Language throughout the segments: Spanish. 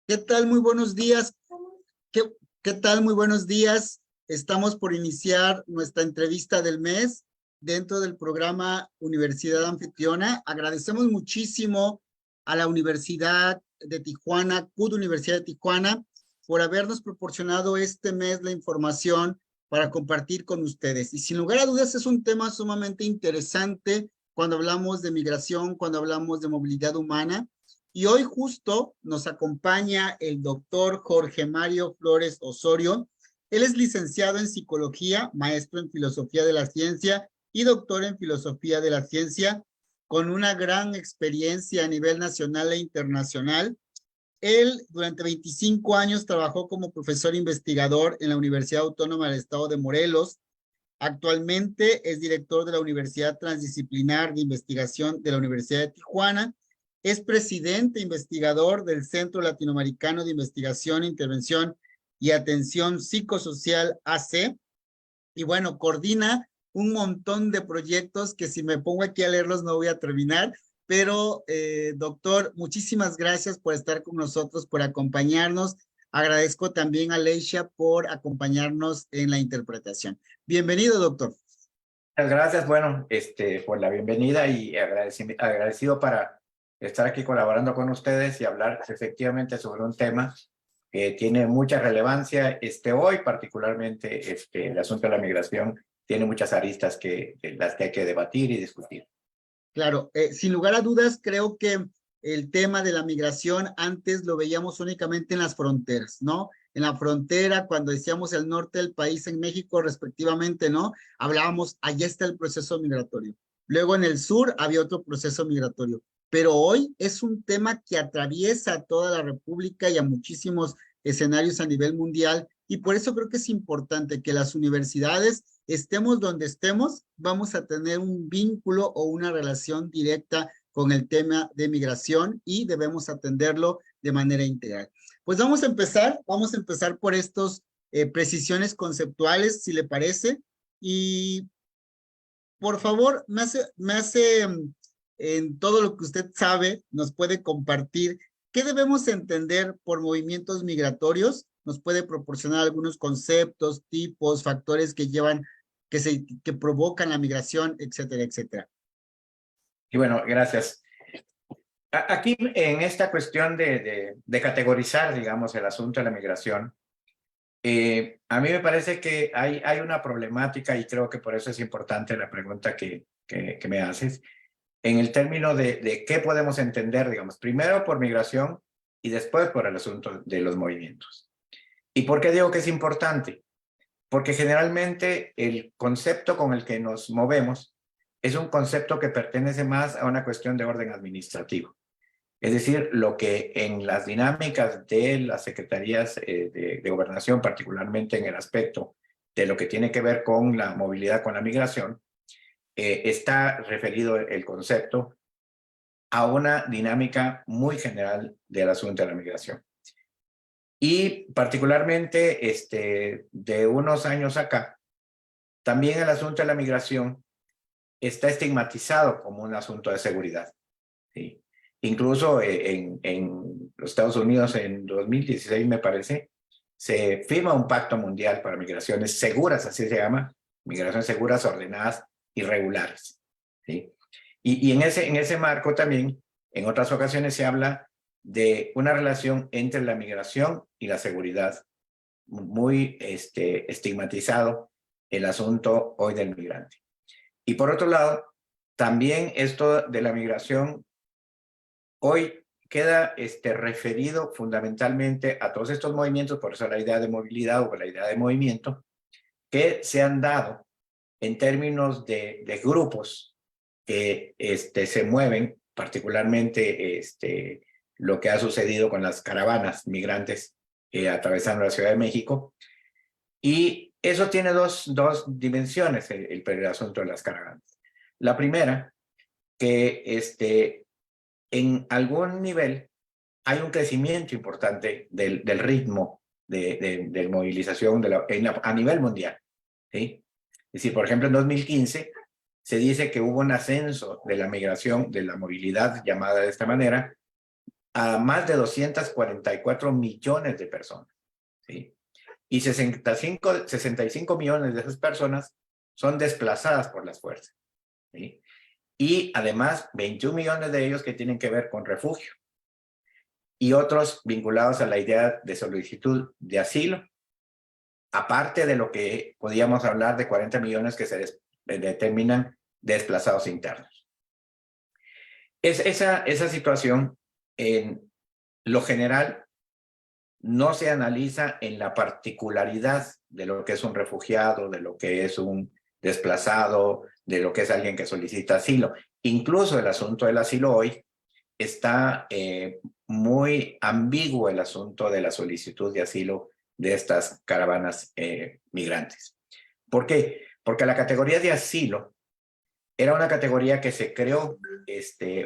¿Qué tal? Muy buenos días. ¿Qué, qué tal? Muy buenos días. Estamos por iniciar nuestra entrevista del mes dentro del programa Universidad Anfitriona. Agradecemos muchísimo a la Universidad de Tijuana, CUT Universidad de Tijuana, por habernos proporcionado este mes la información para compartir con ustedes. Y sin lugar a dudas es un tema sumamente interesante cuando hablamos de migración, cuando hablamos de movilidad humana. Y hoy justo nos acompaña el doctor Jorge Mario Flores Osorio. Él es licenciado en psicología, maestro en filosofía de la ciencia y doctor en filosofía de la ciencia, con una gran experiencia a nivel nacional e internacional. Él durante 25 años trabajó como profesor investigador en la Universidad Autónoma del Estado de Morelos. Actualmente es director de la Universidad Transdisciplinar de Investigación de la Universidad de Tijuana. Es presidente investigador del Centro Latinoamericano de Investigación, Intervención y Atención Psicosocial AC. Y bueno, coordina un montón de proyectos que si me pongo aquí a leerlos no voy a terminar. Pero, doctor, muchísimas gracias por estar con nosotros, por acompañarnos. Agradezco también a Leisha por acompañarnos en la interpretación. Bienvenido, doctor. Muchas gracias, bueno, por la bienvenida y agradecido para estar aquí colaborando con ustedes y hablar efectivamente sobre un tema que tiene mucha relevancia hoy, particularmente el asunto de la migración tiene muchas aristas las que hay que debatir y discutir. Claro, sin lugar a dudas, creo que el tema de la migración antes lo veíamos únicamente en las fronteras, ¿no? En la frontera, cuando decíamos el norte del país en México respectivamente, ¿no? Hablábamos, allá está el proceso migratorio. Luego en el sur había otro proceso migratorio. Pero hoy es un tema que atraviesa a toda la República y a muchísimos escenarios a nivel mundial. Y por eso creo que es importante que las universidades, estemos donde estemos, vamos a tener un vínculo o una relación directa con el tema de migración y debemos atenderlo de manera integral. Pues vamos a empezar por estos precisiones conceptuales, si le parece, y por favor, en todo lo que usted sabe, nos puede compartir qué debemos entender por movimientos migratorios. Nos puede proporcionar algunos conceptos, tipos, factores que llevan, que provocan la migración, etcétera, etcétera. Y bueno, gracias. Aquí en esta cuestión de categorizar, digamos, el asunto de la migración, a mí me parece que hay una problemática y creo que por eso es importante la pregunta que me haces, en el término de qué podemos entender, digamos, primero por migración y después por el asunto de los movimientos. ¿Y por qué digo que es importante? Porque generalmente el concepto con el que nos movemos es un concepto que pertenece más a una cuestión de orden administrativo. Es decir, lo que en las dinámicas de las secretarías de gobernación, particularmente en el aspecto de lo que tiene que ver con la movilidad, con la migración, está referido el concepto a una dinámica muy general del asunto de la migración. Y particularmente de unos años acá, también el asunto de la migración está estigmatizado como un asunto de seguridad, ¿sí? Incluso en los Estados Unidos en 2016, me parece, se firma un pacto mundial para migraciones seguras, así se llama, migraciones seguras, ordenadas y regulares, ¿sí? Y en ese marco también, en otras ocasiones se habla de una relación entre la migración y la seguridad, muy estigmatizado el asunto hoy del migrante. Y por otro lado, también esto de la migración hoy queda referido fundamentalmente a todos estos movimientos, por eso la idea de movilidad o la idea de movimiento, que se han dado en términos de grupos que se mueven, particularmente lo que ha sucedido con las caravanas migrantes atravesando la Ciudad de México. Y eso tiene dos dimensiones, el asunto de las caravanas. La primera, que en algún nivel hay un crecimiento importante del ritmo de movilización a nivel mundial, ¿sí? Es decir, por ejemplo, en 2015 se dice que hubo un ascenso de la migración, de la movilidad llamada de esta manera, a más de 244 millones de personas, ¿sí? Y 65 millones de esas personas son desplazadas por las fuerzas, ¿sí? Y además 21 millones de ellos que tienen que ver con refugio y otros vinculados a la idea de solicitud de asilo, aparte de lo que podíamos hablar de 40 millones que se determinan desplazados internos. Esa situación, en lo general, no se analiza en la particularidad de lo que es un refugiado, de lo que es un desplazado, de lo que es alguien que solicita asilo. Incluso el asunto del asilo hoy está muy ambiguo, el asunto de la solicitud de asilo de estas caravanas migrantes. ¿Por qué? Porque la categoría de asilo era una categoría que se creó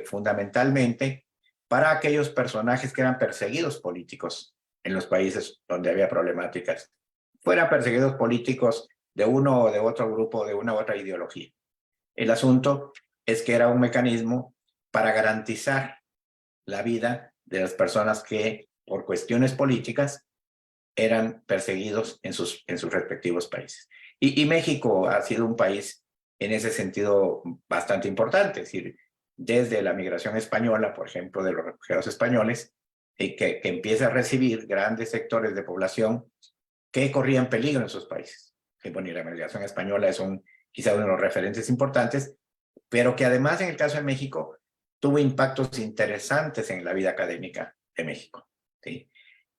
fundamentalmente para aquellos personajes que eran perseguidos políticos en los países donde había problemáticas, fueran perseguidos políticos de uno o de otro grupo, de una u otra ideología. El asunto es que era un mecanismo para garantizar la vida de las personas que por cuestiones políticas eran perseguidos en sus respectivos países. Y México ha sido un país en ese sentido bastante importante, es decir, desde la migración española, por ejemplo, de los refugiados españoles, que empieza a recibir grandes sectores de población que corrían peligro en sus países. Y bueno, y la migración española es quizá uno de los referentes importantes, pero que además en el caso de México tuvo impactos interesantes en la vida académica de México, ¿sí?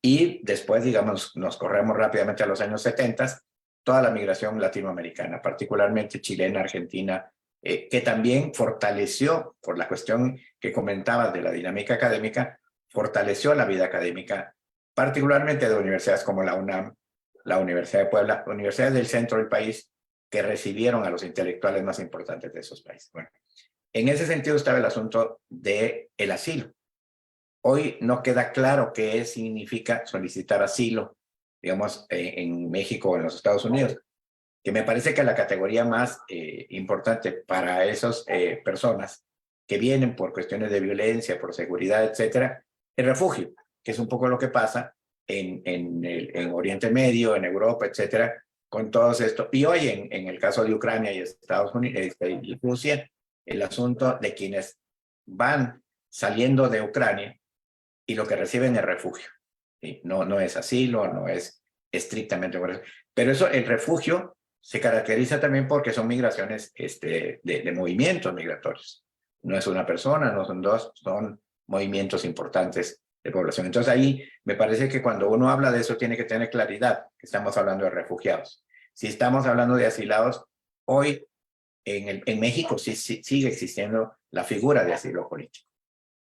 Y después, digamos, nos corremos rápidamente a los años 70, toda la migración latinoamericana, particularmente chilena, argentina, que también fortaleció, por la cuestión que comentabas de la dinámica académica, fortaleció la vida académica, particularmente de universidades como la UNAM, la Universidad de Puebla, universidades del centro del país, que recibieron a los intelectuales más importantes de esos países. Bueno, en ese sentido estaba el asunto del asilo. Hoy no queda claro qué significa solicitar asilo, digamos, en México o en los Estados Unidos, que me parece que la categoría más importante para esas personas que vienen por cuestiones de violencia, por seguridad, etcétera, es refugio, que es un poco lo que pasa en Oriente Medio, en Europa, etcétera, con todo esto. Y hoy en el caso de Ucrania y Estados Unidos y Rusia, el asunto de quienes van saliendo de Ucrania y lo que reciben es refugio. ¿Sí? No es asilo, no es estrictamente por eso. Pero eso, el refugio se caracteriza también porque son migraciones de movimientos migratorios. No es una persona, no son dos, son movimientos importantes de población. Entonces ahí me parece que cuando uno habla de eso tiene que tener claridad que estamos hablando de refugiados. Si estamos hablando de asilados, hoy en México sí sigue existiendo la figura de asilo político.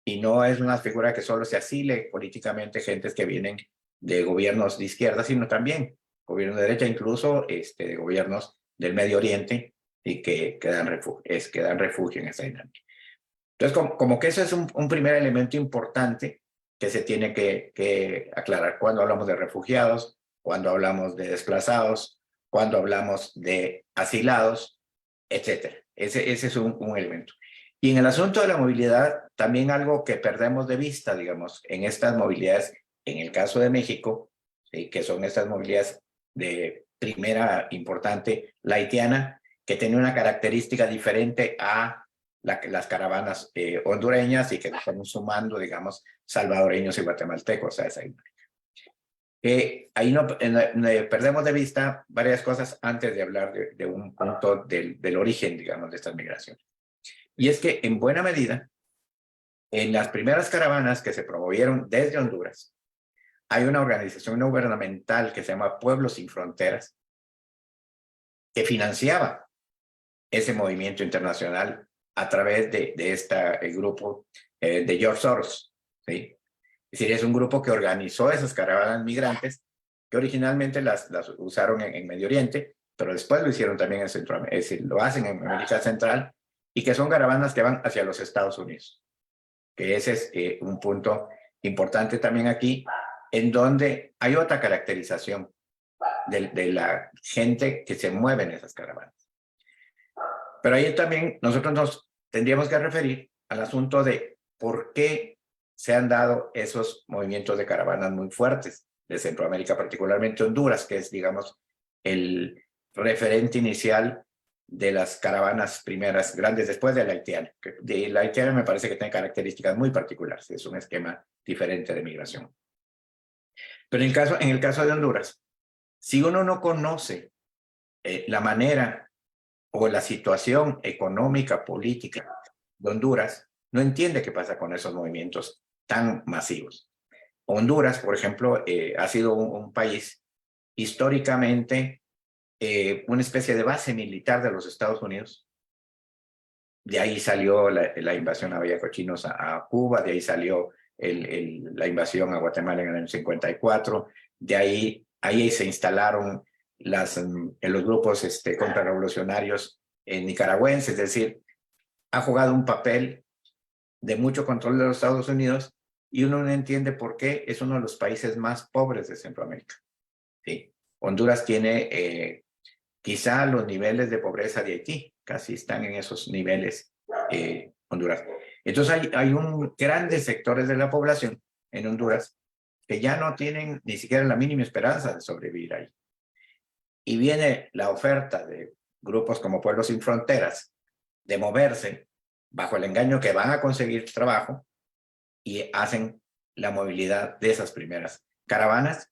Y no es una figura que solo se asile políticamente gentes que vienen de gobiernos de izquierda, sino también gobiernos de derecha, incluso de gobiernos del Medio Oriente y que dan refugio en esa dinámica. Entonces, como que eso es un primer elemento importante que se tiene que aclarar cuando hablamos de refugiados, cuando hablamos de desplazados, cuando hablamos de asilados, etcétera. Ese es un elemento. Y en el asunto de la movilidad, también algo que perdemos de vista, digamos, en estas movilidades, en el caso de México, ¿sí? Que son estas movilidades de primera importante, la haitiana, que tiene una característica diferente a las caravanas hondureñas y que estamos sumando, digamos, salvadoreños y guatemaltecos a esa dinámica. Ahí perdemos de vista varias cosas antes de hablar de un punto del origen, digamos, de estas migraciones. Y es que, en buena medida, en las primeras caravanas que se promovieron desde Honduras, hay una organización no gubernamental que se llama Pueblos Sin Fronteras, que financiaba ese movimiento internacional a través de este grupo de George Soros, ¿sí? Es decir, es un grupo que organizó esas caravanas migrantes que originalmente las usaron en Medio Oriente, pero después lo hicieron también en Centroamérica, es decir, lo hacen en América Central, y que son caravanas que van hacia los Estados Unidos. Que ese es un punto importante también aquí, en donde hay otra caracterización de la gente que se mueve en esas caravanas. Pero ahí también nosotros nos tendríamos que referir al asunto de por qué se han dado esos movimientos de caravanas muy fuertes de Centroamérica, particularmente Honduras, que es, digamos, el referente inicial de las caravanas primeras grandes después de la haitiana. De la haitiana me parece que tiene características muy particulares, es un esquema diferente de migración. Pero en el caso de Honduras, si uno no conoce la manera o la situación económica, política de Honduras, no entiende qué pasa con esos movimientos tan masivos. Honduras, por ejemplo, ha sido un país históricamente una especie de base militar de los Estados Unidos. De ahí salió la invasión a Villacochinos a Cuba, de ahí salió la invasión a Guatemala en el año 54, de ahí se instalaron los grupos contrarrevolucionarios nicaragüenses, es decir, ha jugado un papel de mucho control de los Estados Unidos y uno no entiende por qué es uno de los países más pobres de Centroamérica. ¿Sí? Honduras tiene quizá los niveles de pobreza de Haití, casi están en esos niveles Honduras. Entonces hay grandes sectores de la población en Honduras que ya no tienen ni siquiera la mínima esperanza de sobrevivir ahí. Y viene la oferta de grupos como Pueblos Sin Fronteras de moverse bajo el engaño que van a conseguir trabajo y hacen la movilidad de esas primeras caravanas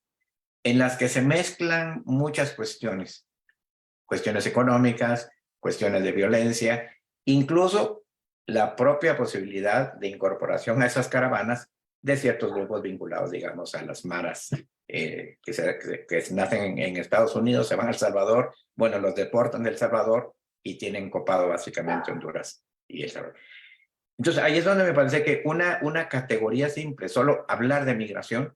en las que se mezclan muchas cuestiones económicas, cuestiones de violencia, incluso la propia posibilidad de incorporación a esas caravanas de ciertos grupos vinculados, digamos, a las maras que nacen en Estados Unidos, se van a El Salvador, bueno, los deportan de El Salvador y tienen copado básicamente Honduras y El Salvador. Entonces, ahí es donde me parece que una categoría simple, solo hablar de migración,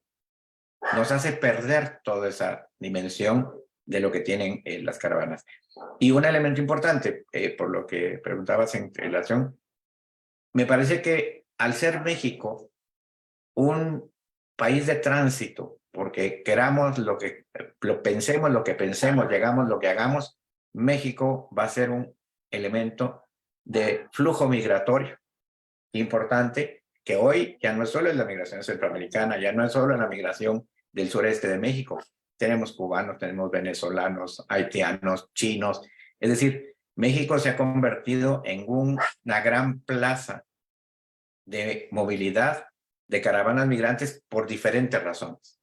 nos hace perder toda esa dimensión de lo que tienen las caravanas. Y un elemento importante, por lo que preguntabas en relación, me parece que al ser México un país de tránsito, porque queramos pensemos lo que pensemos, llegamos lo que hagamos, México va a ser un elemento de flujo migratorio importante, que hoy ya no es solo en la migración centroamericana, ya no es solo en la migración del sureste de México. Tenemos cubanos, tenemos venezolanos, haitianos, chinos. Es decir, México se ha convertido en una gran plaza de movilidad de caravanas migrantes por diferentes razones.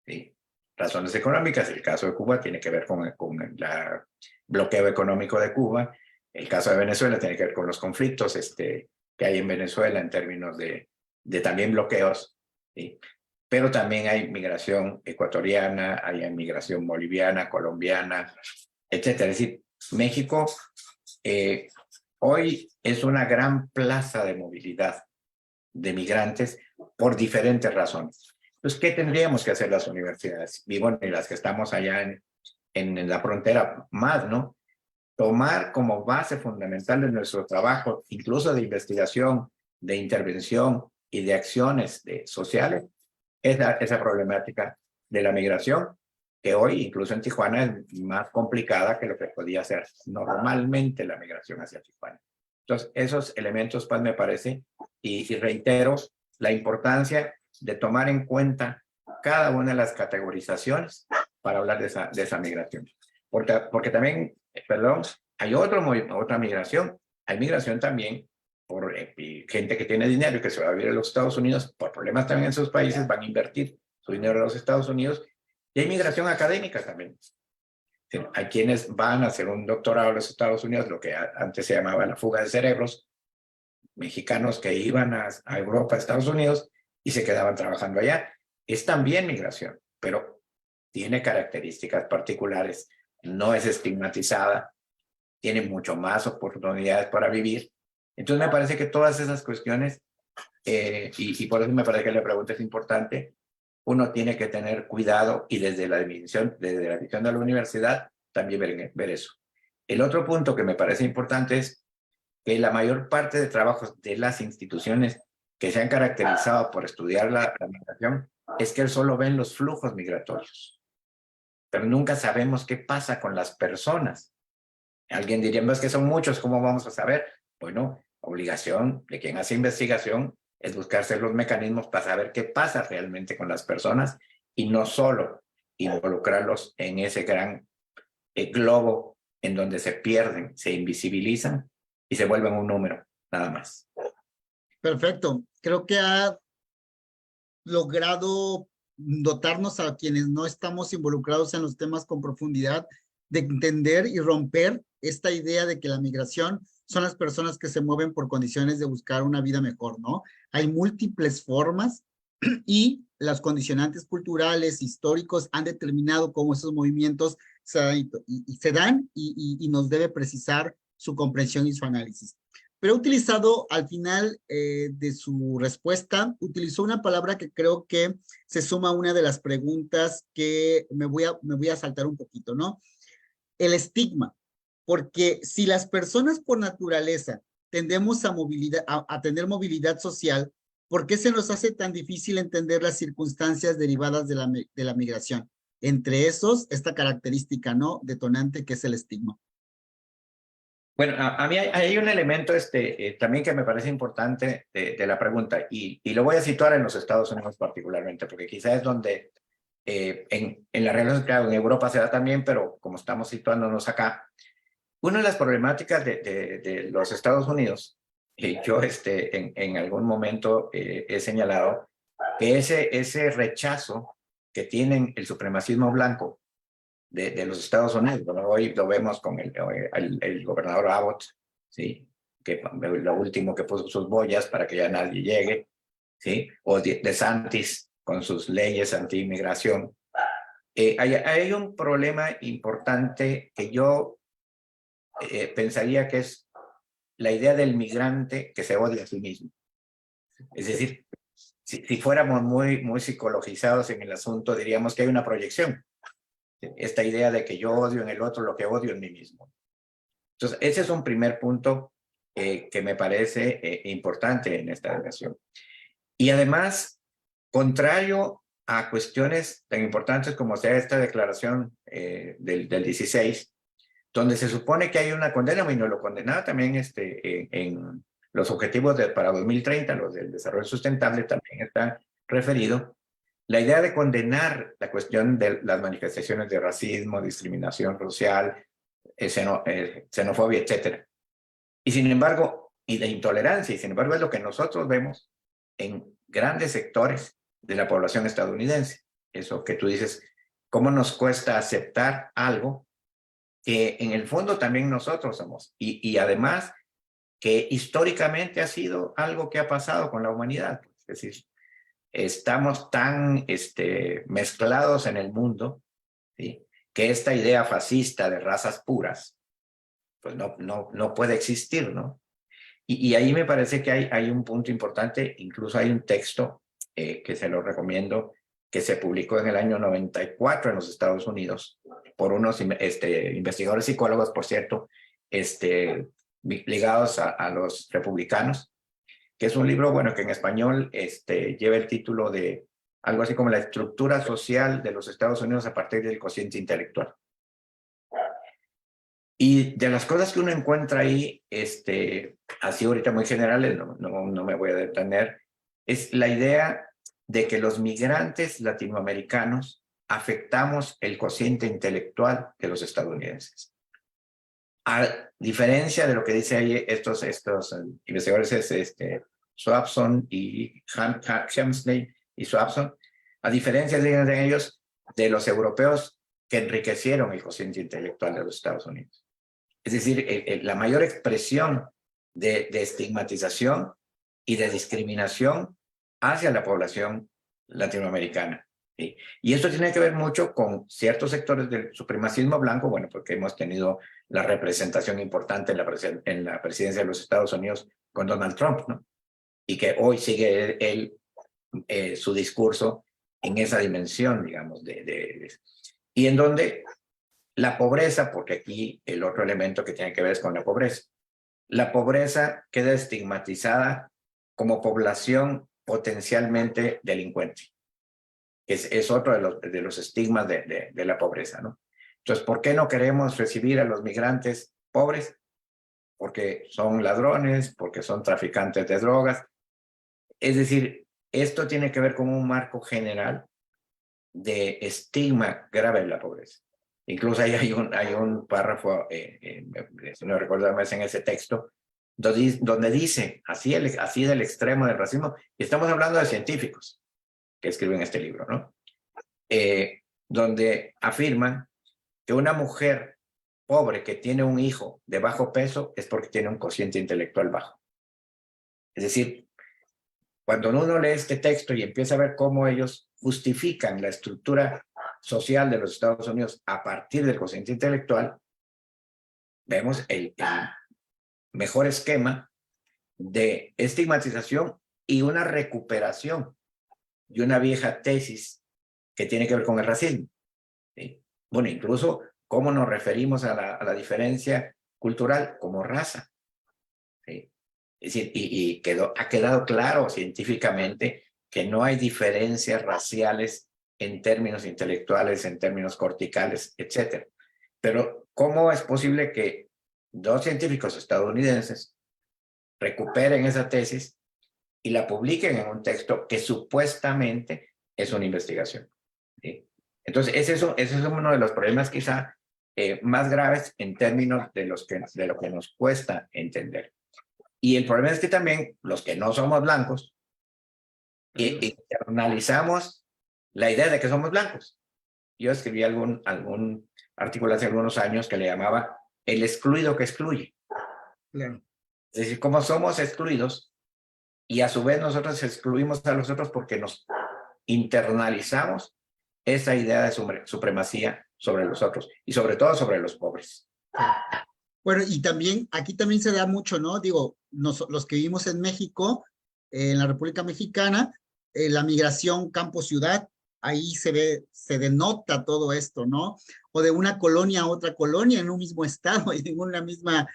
¿Sí? Razones económicas, el caso de Cuba tiene que ver con el bloqueo económico de Cuba, el caso de Venezuela tiene que ver con los conflictos que hay en Venezuela en términos de también bloqueos, ¿sí? Pero también hay migración ecuatoriana, hay migración boliviana, colombiana, etcétera. Es decir, México hoy es una gran plaza de movilidad de migrantes por diferentes razones. Entonces, ¿qué tendríamos que hacer las universidades? Y bueno, y las que estamos allá en la frontera más, ¿no? Tomar como base fundamental de nuestro trabajo, incluso de investigación, de intervención y de acciones sociales, esa problemática de la migración, que hoy incluso en Tijuana es más complicada que lo que podía ser normalmente la migración hacia Tijuana. Entonces, esos elementos, pues, me parece, y reitero la importancia de tomar en cuenta cada una de las categorizaciones para hablar de esa migración. Porque también, perdón, hay otra migración. Hay migración también por gente que tiene dinero y que se va a vivir a los Estados Unidos, por problemas también en sus países, van a invertir su dinero en los Estados Unidos. Y hay migración académica también. Hay quienes van a hacer un doctorado en los Estados Unidos, lo que antes se llamaba la fuga de cerebros, mexicanos que iban a Europa, a Estados Unidos, y se quedaban trabajando allá. Es también migración, pero tiene características particulares, no es estigmatizada, tiene mucho más oportunidades para vivir. Entonces me parece que todas esas cuestiones, y por eso me parece que la pregunta es importante, uno tiene que tener cuidado y desde la visión de la universidad también ver eso. El otro punto que me parece importante es que la mayor parte de trabajos de las instituciones que se han caracterizado por estudiar la migración es que solo ven los flujos migratorios, pero nunca sabemos qué pasa con las personas. Alguien diría, no, es que son muchos, ¿cómo vamos a saber? Bueno, obligación de quien hace investigación es buscarse los mecanismos para saber qué pasa realmente con las personas y no solo involucrarlos en ese gran globo en donde se pierden, se invisibilizan y se vuelven un número, nada más. Perfecto. Creo que ha logrado dotarnos a quienes no estamos involucrados en los temas con profundidad de entender y romper esta idea de que la migración son las personas que se mueven por condiciones de buscar una vida mejor, ¿no? Hay múltiples formas y las condicionantes culturales, históricos han determinado cómo esos movimientos se dan y nos debe precisar su comprensión y su análisis. Pero he utilizado al final de su respuesta, utilizó una palabra que creo que se suma a una de las preguntas que me voy a saltar un poquito, ¿no? El estigma, porque si las personas por naturaleza tendemos a tener movilidad social, ¿por qué se nos hace tan difícil entender las circunstancias derivadas de la migración? Entre esos, esta característica, ¿no? Detonante que es el estigma. Bueno, a mí hay un elemento también que me parece importante de la pregunta y lo voy a situar en los Estados Unidos particularmente, porque quizás es donde en la relación, claro, en Europa se da también, pero como estamos situándonos acá, una de las problemáticas de los Estados Unidos, yo en algún momento he señalado que ese rechazo que tienen el supremacismo blanco de los Estados Unidos. Bueno, hoy lo vemos con el gobernador Abbott, ¿sí? Que lo último que puso sus boyas para que ya nadie llegue, ¿sí? O DeSantis con sus leyes anti-inmigración. Hay un problema importante que yo pensaría que es la idea del migrante que se odia a sí mismo. Es decir, si fuéramos muy psicologizados en el asunto, diríamos que hay una proyección. Esta idea de que yo odio en el otro lo que odio en mí mismo. Entonces, ese es un primer punto que me parece importante en esta relación. Y además, contrario a cuestiones tan importantes como sea esta declaración del 16, donde se supone que hay una condena, y no lo condenaba también en los objetivos para 2030, los del desarrollo sustentable, también está referido. La idea de condenar la cuestión de las manifestaciones de racismo, discriminación social, xenofobia, etcétera. Y sin embargo, y de intolerancia, y sin embargo es lo que nosotros vemos en grandes sectores de la población estadounidense. Eso que tú dices, ¿cómo nos cuesta aceptar algo que en el fondo también nosotros somos? Y además que históricamente ha sido algo que ha pasado con la humanidad. Es decir, estamos tan mezclados en el mundo, ¿sí? Que esta idea fascista de razas puras, pues no puede existir, ¿no? Y ahí me parece que hay un punto importante, incluso hay un texto que se lo recomiendo, que se publicó en el año 94 en los Estados Unidos, por unos investigadores psicólogos, por cierto, ligados a los republicanos, que es un libro, bueno, que en español lleva el título de algo así como la estructura social de los Estados Unidos a partir del cociente intelectual. Y de las cosas que uno encuentra ahí, así ahorita muy generales, no me voy a detener, es la idea de que los migrantes latinoamericanos afectamos el cociente intelectual de los estadounidenses. A diferencia de lo que dice ahí estos investigadores, Swapson y Hemsley y Swapson, a diferencia de ellos, de los europeos que enriquecieron el cociente intelectual de los Estados Unidos. Es decir, la mayor expresión de estigmatización y de discriminación hacia la población latinoamericana. ¿Sí? Y esto tiene que ver mucho con ciertos sectores del supremacismo blanco, bueno, porque hemos tenido la representación importante en la presidencia de los Estados Unidos con Donald Trump, ¿no? Y que hoy sigue su discurso en esa dimensión, digamos, y en donde la pobreza, porque aquí el otro elemento que tiene que ver es con la pobreza. La pobreza queda estigmatizada como población potencialmente delincuente. Es otro de los estigmas de la pobreza, ¿no? Entonces, ¿por qué no queremos recibir a los migrantes pobres? Porque son ladrones, porque son traficantes de drogas. Es decir, esto tiene que ver con un marco general de estigma grave de la pobreza. Incluso ahí hay un párrafo, si no recuerdo más en ese texto, donde dice, así del extremo del racismo, y estamos hablando de científicos que escriben este libro, ¿no? Donde afirman que una mujer pobre que tiene un hijo de bajo peso es porque tiene un cociente intelectual bajo. Es decir, cuando uno lee este texto y empieza a ver cómo ellos justifican la estructura social de los Estados Unidos a partir del cociente intelectual, vemos el mejor esquema de estigmatización y una recuperación de una vieja tesis que tiene que ver con el racismo. ¿Sí? Bueno, incluso cómo nos referimos a la diferencia cultural como raza. ¿Sí? Es decir, ha quedado claro científicamente que no hay diferencias raciales en términos intelectuales, en términos corticales, etc. Pero, ¿cómo es posible que dos científicos estadounidenses recuperen esa tesis y la publiquen en un texto que supuestamente es una investigación? ¿Sí? Entonces, ese es uno de los problemas quizá más graves en términos de lo que nos cuesta entender. Y el problema es que también los que no somos blancos internalizamos la idea de que somos blancos. Yo escribí algún artículo hace algunos años que le llamaba el excluido que excluye. Claro. Es decir, cómo somos excluidos y a su vez nosotros excluimos a los otros porque nos internalizamos esa idea de supremacía sobre los otros y sobre todo sobre los pobres. Bueno, y también, aquí también se da mucho, ¿no? Digo, los que vivimos en México, en la República Mexicana, la migración campo-ciudad, ahí se denota todo esto, ¿no? O de una colonia a otra colonia en un mismo estado y en una misma,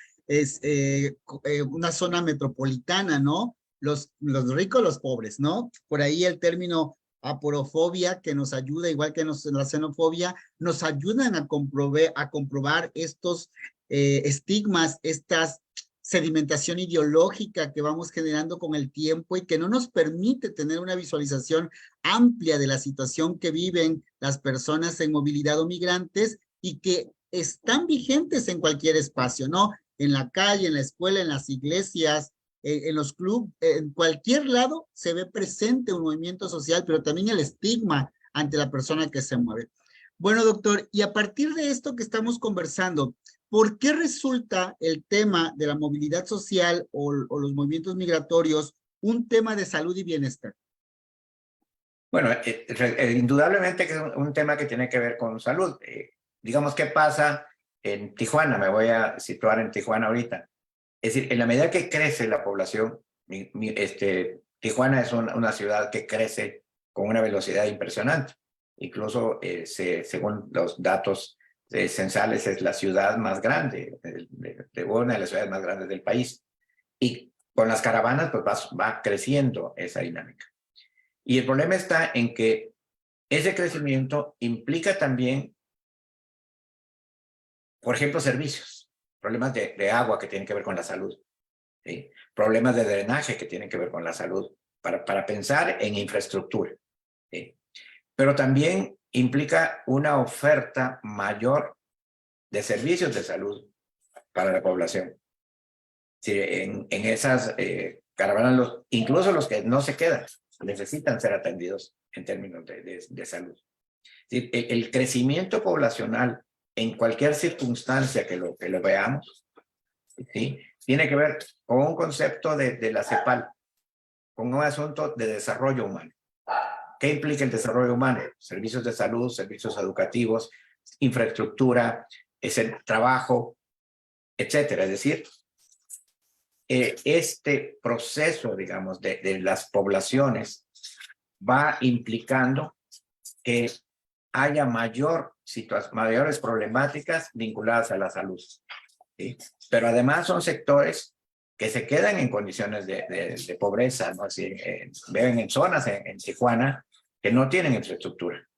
una zona metropolitana, ¿no? Los ricos, los pobres, ¿no? Por ahí el término aporofobia que nos ayuda, igual que la xenofobia, nos ayudan a comprobar estos estigmas, esta sedimentación ideológica que vamos generando con el tiempo y que no nos permite tener una visualización amplia de la situación que viven las personas en movilidad o migrantes y que están vigentes en cualquier espacio, ¿no? En la calle, en la escuela, en las iglesias, en los clubes, en cualquier lado se ve presente un movimiento social, pero también el estigma ante la persona que se mueve. Bueno, doctor, y a partir de esto que estamos conversando, ¿por qué resulta el tema de la movilidad social o los movimientos migratorios un tema de salud y bienestar? Bueno, indudablemente que es un tema que tiene que ver con salud. Digamos, ¿qué pasa en Tijuana? Me voy a situar en Tijuana ahorita. Es decir, en la medida que crece la población, Tijuana es una ciudad que crece con una velocidad impresionante. Incluso, según los datos censales, es la ciudad más grande, una de las ciudades más grandes del país. Y con las caravanas, pues va creciendo esa dinámica. Y el problema está en que ese crecimiento implica también, por ejemplo, servicios, problemas de agua que tienen que ver con la salud, ¿sí? Problemas de drenaje que tienen que ver con la salud, para pensar en infraestructura, ¿sí? Pero también implica una oferta mayor de servicios de salud para la población. Sí, en esas caravanas, incluso los que no se quedan, necesitan ser atendidos en términos de salud. Sí, el crecimiento poblacional en cualquier circunstancia que lo veamos, ¿sí? Tiene que ver con un concepto de la CEPAL, con un asunto de desarrollo humano. ¿Qué implica el desarrollo humano? Servicios de salud, servicios educativos, infraestructura, es el trabajo, etcétera. Es decir, este proceso, digamos, de las poblaciones va implicando que haya mayores problemáticas vinculadas a la salud, ¿sí? Pero además son sectores que se quedan en condiciones de pobreza, ¿no? Así, viven en zonas en Tijuana que no tienen infraestructura,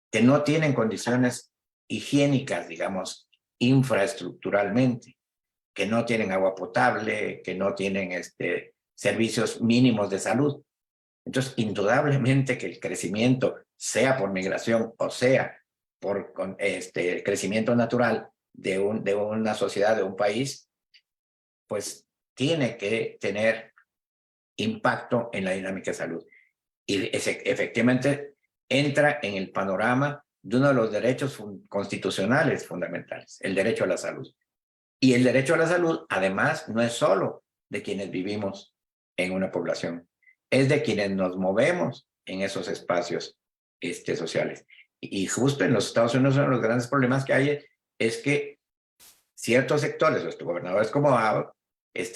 que no tienen condiciones higiénicas, digamos, infraestructuralmente, que no tienen agua potable, que no tienen servicios mínimos de salud. Entonces, indudablemente que el crecimiento, sea por migración o sea por crecimiento natural de una sociedad, de un país, pues tiene que tener impacto en la dinámica de salud. Y efectivamente entra en el panorama de uno de los derechos constitucionales fundamentales, el derecho a la salud. Y el derecho a la salud, además, no es solo de quienes vivimos en una población, es de quienes nos movemos en esos espacios sociales. Y justo en los Estados Unidos, uno de los grandes problemas que hay es que ciertos sectores, los gobernadores como Abbott,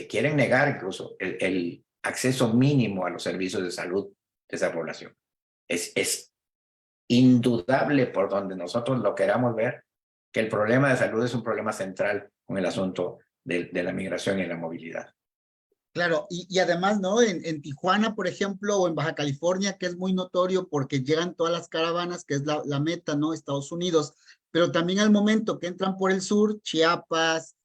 quieren negar incluso el acceso mínimo a los servicios de salud de esa población. Es indudable, por donde nosotros lo queramos ver, que el problema de salud es un problema central con el asunto de la migración y la movilidad. Claro, y además, ¿no? En Tijuana, por ejemplo, o en Baja California, que es muy notorio porque llegan todas las caravanas, que es la meta, ¿no? Estados Unidos, pero también al momento que entran por el sur, Chiapas,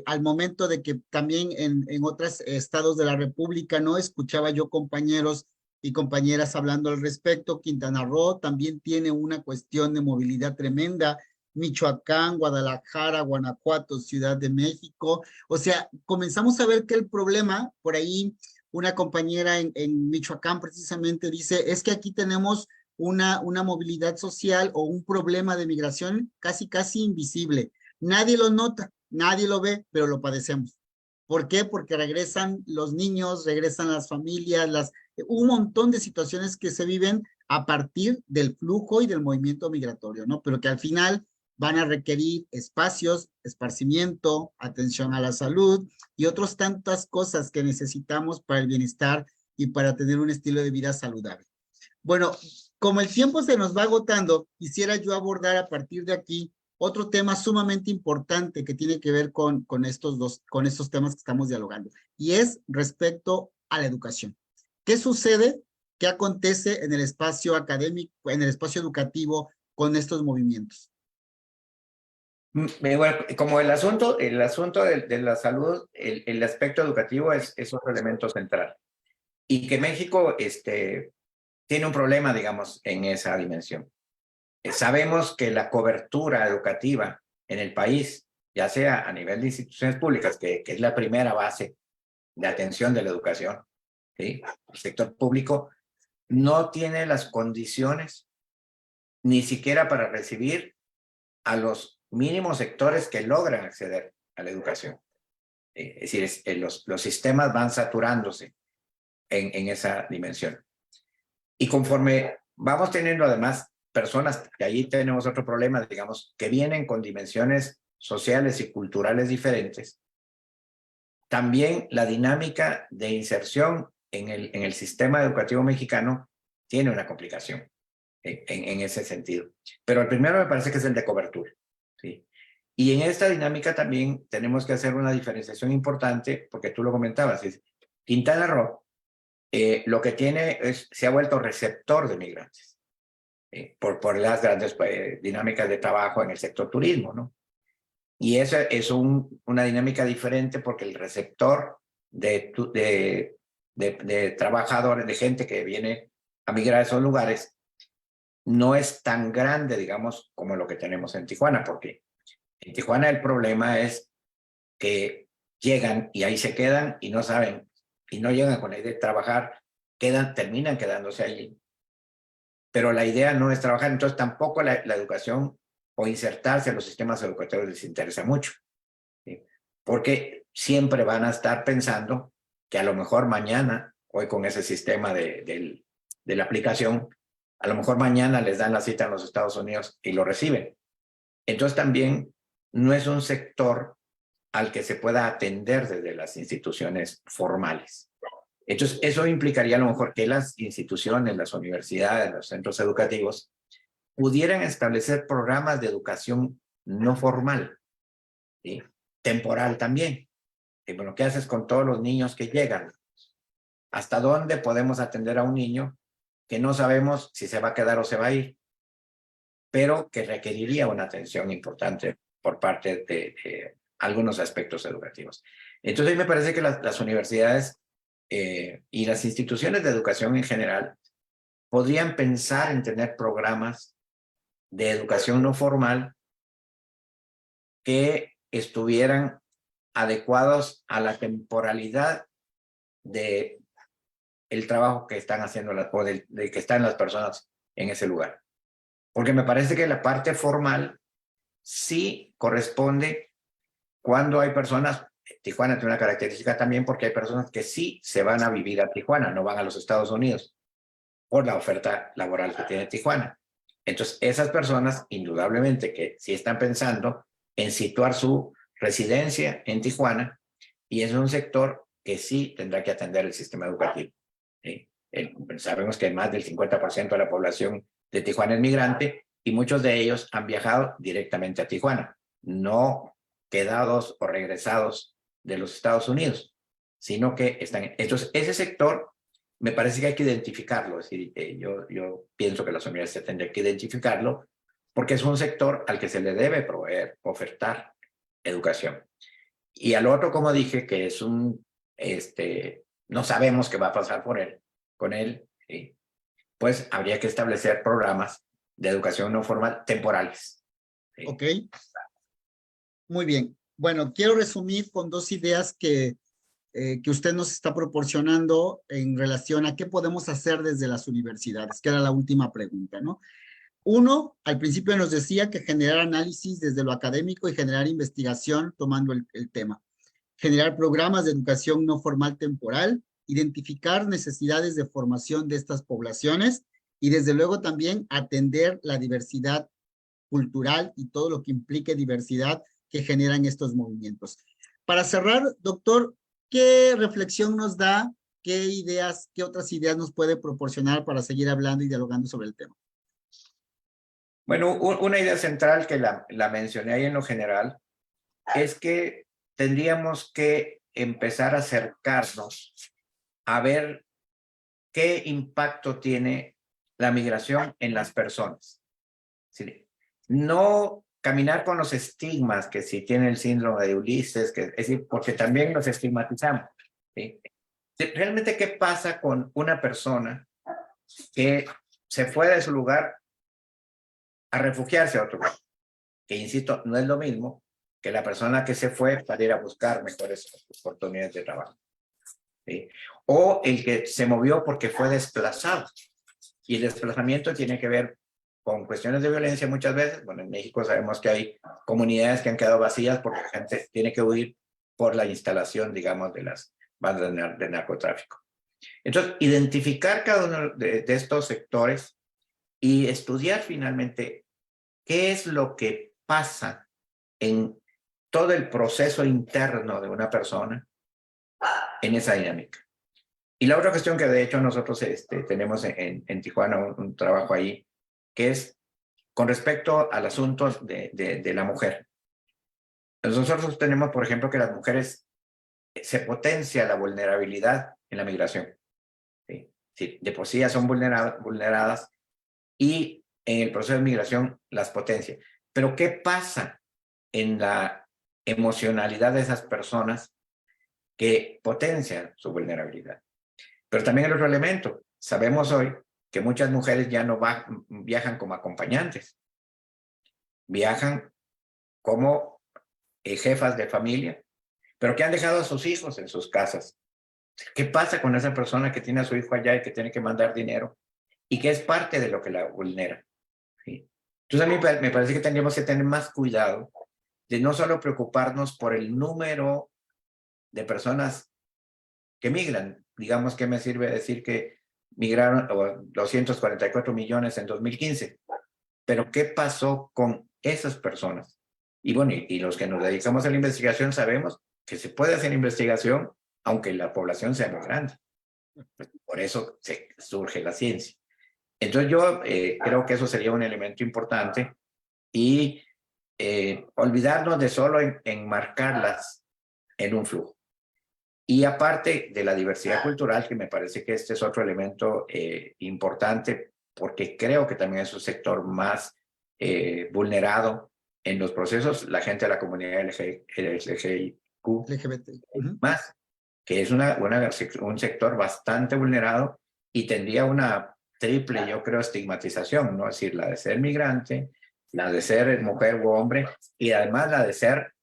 al momento de que también en otros estados de la República, ¿no? Escuchaba yo compañeros y compañeras hablando al respecto. Quintana Roo también tiene una cuestión de movilidad tremenda. Michoacán, Guadalajara, Guanajuato, Ciudad de México. O sea, comenzamos a ver que el problema, por ahí una compañera en Michoacán precisamente dice, es que aquí tenemos una movilidad social o un problema de migración casi invisible. Nadie lo nota, nadie lo ve, pero lo padecemos. ¿Por qué? Porque regresan los niños, regresan las familias, un montón de situaciones que se viven a partir del flujo y del movimiento migratorio, ¿no? Pero que al final van a requerir espacios, esparcimiento, atención a la salud y otras tantas cosas que necesitamos para el bienestar y para tener un estilo de vida saludable. Bueno, como el tiempo se nos va agotando, quisiera yo abordar a partir de aquí otro tema sumamente importante que tiene que ver con estos temas que estamos dialogando, y es respecto a la educación. ¿Qué sucede? ¿Qué acontece en el espacio académico, en el espacio educativo con estos movimientos? Bueno, como el asunto de la salud, el aspecto educativo es otro elemento central. Y que México tiene un problema, digamos, en esa dimensión. Sabemos que la cobertura educativa en el país, ya sea a nivel de instituciones públicas, que es la primera base de atención de la educación, ¿sí? El sector público no tiene las condiciones ni siquiera para recibir a los mínimos sectores que logran acceder a la educación. Es decir, los sistemas van saturándose en esa dimensión. Y conforme vamos teniendo además personas, que allí tenemos otro problema, digamos, que vienen con dimensiones sociales y culturales diferentes, también la dinámica de inserción en el sistema educativo mexicano tiene una complicación en ese sentido. Pero el primero me parece que es el de cobertura, ¿sí? Y en esta dinámica también tenemos que hacer una diferenciación importante, porque tú lo comentabas, Quintana Roo lo que tiene se ha vuelto receptor de migrantes por las grandes dinámicas de trabajo en el sector turismo, ¿no? Y esa es una dinámica diferente porque el receptor de trabajadores, de gente que viene a migrar a esos lugares, no es tan grande, digamos, como lo que tenemos en Tijuana, porque en Tijuana el problema es que llegan y ahí se quedan y no saben, y no llegan con la idea de trabajar, terminan quedándose allí. Pero la idea no es trabajar, entonces tampoco la educación o insertarse en los sistemas educativos les interesa mucho, ¿sí? Porque siempre van a estar pensando que a lo mejor mañana, hoy con ese sistema de la aplicación, a lo mejor mañana les dan la cita en los Estados Unidos y lo reciben. Entonces también no es un sector al que se pueda atender desde las instituciones formales. Entonces, eso implicaría a lo mejor que las instituciones, las universidades, los centros educativos pudieran establecer programas de educación no formal, ¿sí? Temporal también. Y bueno, ¿qué haces con todos los niños que llegan? ¿Hasta dónde podemos atender a un niño que no sabemos si se va a quedar o se va a ir, pero que requeriría una atención importante por parte de algunos aspectos educativos? Entonces, me parece que las universidades y las instituciones de educación en general podrían pensar en tener programas de educación no formal que estuvieran adecuados a la temporalidad de el trabajo que están haciendo o de que están las personas en ese lugar. Porque me parece que la parte formal sí corresponde cuando hay personas. Tijuana tiene una característica también porque hay personas que sí se van a vivir a Tijuana, no van a los Estados Unidos por la oferta laboral que tiene Tijuana. Entonces, esas personas indudablemente que sí están pensando en situar su residencia en Tijuana, y es un sector que sí tendrá que atender el sistema educativo. ¿Sí? Sabemos que más del 50% de la población de Tijuana es migrante y muchos de ellos han viajado directamente a Tijuana, no quedados o regresados de los Estados Unidos, sino que están. Entonces, ese sector me parece que hay que identificarlo. Es decir, yo pienso que las universidades tendrían que identificarlo porque es un sector al que se le debe proveer, ofertar educación. Y al otro, como dije, que es no sabemos qué va a pasar con él, ¿sí? Pues habría que establecer programas de educación no formal temporales. ¿Sí? Ok. Muy bien. Bueno, quiero resumir con dos ideas que usted nos está proporcionando en relación a qué podemos hacer desde las universidades, que era la última pregunta, ¿no? Uno, al principio nos decía que generar análisis desde lo académico y generar investigación tomando el tema. Generar programas de educación no formal temporal, identificar necesidades de formación de estas poblaciones y desde luego también atender la diversidad cultural y todo lo que implique diversidad que generan estos movimientos. Para cerrar, doctor, ¿qué reflexión nos da? ¿Qué ideas, qué otras ideas nos puede proporcionar para seguir hablando y dialogando sobre el tema? Bueno, una idea central que la mencioné ahí en lo general es que tendríamos que empezar a acercarnos a ver qué impacto tiene la migración en las personas. ¿Sí? No caminar con los estigmas que si tiene el síndrome de Ulises, es decir, porque también los estigmatizamos. ¿Sí? Realmente, ¿qué pasa con una persona que se fue de su lugar a refugiarse a otro lugar? Que, insisto, no es lo mismo que la persona que se fue para ir a buscar mejores oportunidades de trabajo. ¿Sí? O el que se movió porque fue desplazado. Y el desplazamiento tiene que ver con cuestiones de violencia muchas veces. Bueno, en México sabemos que hay comunidades que han quedado vacías porque la gente tiene que huir por la instalación, digamos, de las bandas de narcotráfico. Entonces, identificar cada uno de estos sectores y estudiar finalmente qué es lo que pasa en todo el proceso interno de una persona en esa dinámica. Y la otra cuestión que de hecho nosotros tenemos en Tijuana un trabajo ahí, que es con respecto al asunto de la mujer. Nosotros tenemos, por ejemplo, que las mujeres se potencia la vulnerabilidad en la migración. ¿Sí? Sí, de por sí ya son vulneradas y en el proceso de migración las potencia. Pero ¿qué pasa en la emocionalidad de esas personas que potencian su vulnerabilidad? Pero también el otro elemento, sabemos hoy que muchas mujeres ya no viajan como acompañantes, viajan como jefas de familia, pero que han dejado a sus hijos en sus casas. ¿Qué pasa con esa persona que tiene a su hijo allá y que tiene que mandar dinero y que es parte de lo que la vulnera? ¿Sí? Entonces a mí me parece que tendríamos que tener más cuidado de no solo preocuparnos por el número de personas que migran. Digamos, ¿qué me sirve decir que migraron 244 millones en 2015? Pero ¿qué pasó con esas personas? Y bueno, y los que nos dedicamos a la investigación sabemos que se puede hacer investigación aunque la población sea muy grande. Por eso surge la ciencia. Entonces yo creo que eso sería un elemento importante y olvidarnos de solo enmarcarlas en un flujo. Y aparte de la diversidad cultural, que me parece que este es otro elemento importante, porque creo que también es un sector más vulnerado en los procesos, la gente de la comunidad LGBTQ LGBT. más. que es un sector bastante vulnerado y tendría una triple, yo creo, estigmatización, ¿no? Es decir, la de ser migrante, la de ser mujer u hombre y además la de ser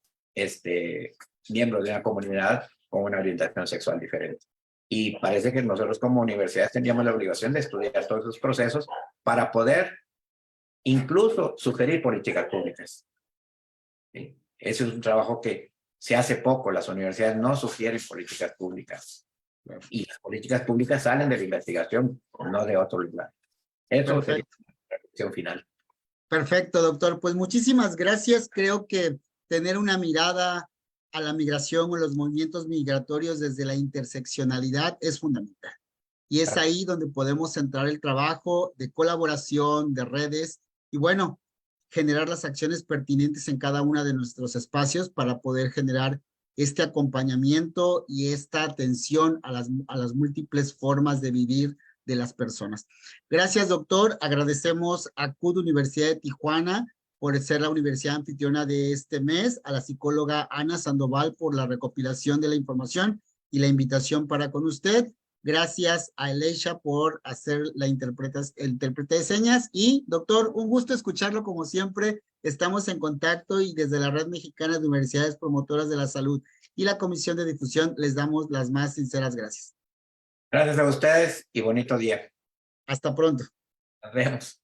miembro de una comunidad con una orientación sexual diferente. Y parece que nosotros como universidades teníamos la obligación de estudiar todos esos procesos para poder incluso sugerir políticas públicas. ¿Sí? Ese es un trabajo que se hace poco. Las universidades no sugieren políticas públicas. Y las políticas públicas salen de la investigación, no de otro lugar. Eso sería la reflexión final. Perfecto, doctor. Pues muchísimas gracias. Creo que tener una mirada a la migración o los movimientos migratorios desde la interseccionalidad es fundamental. Y es ahí donde podemos centrar el trabajo de colaboración, de redes, y bueno, generar las acciones pertinentes en cada uno de nuestros espacios para poder generar este acompañamiento y esta atención a las múltiples formas de vivir de las personas. Gracias, doctor. Agradecemos a CUD Universidad de Tijuana por ser la universidad anfitriona de este mes, a la psicóloga Ana Sandoval por la recopilación de la información y la invitación para con usted. Gracias a Elisha por hacer el intérprete de señas. Y, doctor, un gusto escucharlo como siempre. Estamos en contacto y desde la Red Mexicana de Universidades Promotoras de la Salud y la Comisión de Difusión les damos las más sinceras gracias. Gracias a ustedes y bonito día. Hasta pronto. Nos vemos.